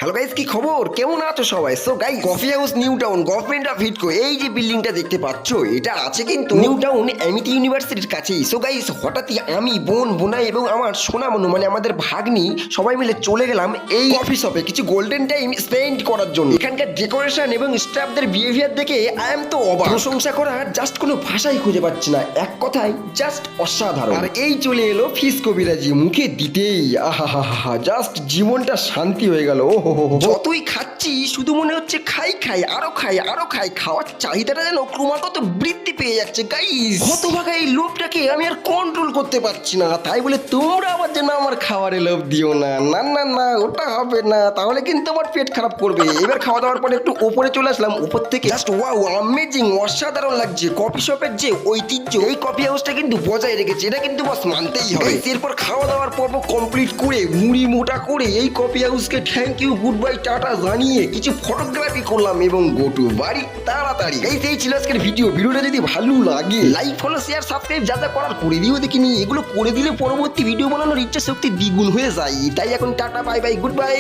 Hello guys, কি খবর? কেমন আছো সবাই? So guys, coffee house New Town government of হিটকো, এই যে বিল্ডিংটা দেখতে পাচ্ছ, এটা আছে কিন্তু নিউ টাউন এমিটি ইউনিভার্সিটির কাছেই। সো গাইস, হঠাৎই আমি, বোনাই এবং আমার সোনামনু মানে আমাদের ভাগ্নি সবাই মিলে চলে গেলাম এই কফি শপে কিছু গোল্ডেন টাইম স্পেন্ড করার জন্য। এখানকার ডেকোরেশন এবং স্টাফদের বিহেভিয়ার দেখে আই এম তো অবাক। প্রশংসা করার জাস্ট কোনো ভাষাই খুঁজে পাচ্ছি না, এক কথায় জাস্ট অসাধারণ। আর এই চলে এলো ফিশ কবিরাজি, মুখে দিতেই আহা জাস্ট জীবনটা শান্তি হয়ে গেল। যতই খাচ্ছি শুধু মনে হচ্ছে খাই আরো খাই, খাওয়ার চাহিদাটা যেন ক্রমাগত বৃদ্ধি পেয়ে যাচ্ছে গাইস। হতভাগা এই লোভটাকে আমি আর কন্ট্রোল করতে পারছি না, তাই বলে তোমরা আবার যেন আমার খাবারে লোভ দিও না। না না না, ওটা হবে না, তাহলে কিন্তু আমার পেট খারাপ করবে। এবার খাওয়া দাওয়ার পরে একটু উপরে চলে আসলাম, উপর থেকে জাস্ট ওয়াও, অ্যামেজিং, অসাধারণ লাগছে। কফি শপের যে ঐতিহ্য এই কফি হাউসটা কিন্তু বজায় রেখেছে, এটা কিন্তু বস মানতেই হবে। এরপর খাওয়া দাওয়ার পর্ব কমপ্লিট করে মুড়ি মোটা করে এই কফি হাউসকে thank you, good bye, tata জানিয়ে কিছু ফটোগ্রাফি করলাম এবং গো টু বাড়ি তাড়াতাড়ি। এই ছিল আজকের ভিডিওটা যদি ভালো লাগে লাইক, ফলো, শেয়ার, সাবস্ক্রাইব যা যা করার করে দিও দেখিনি। এগুলো করে দিলে পরবর্তী ভিডিও বানানোর ইচ্ছা শক্তি দ্বিগুণ হয়ে যায়। তাই এখন tata, bye bye, good bye.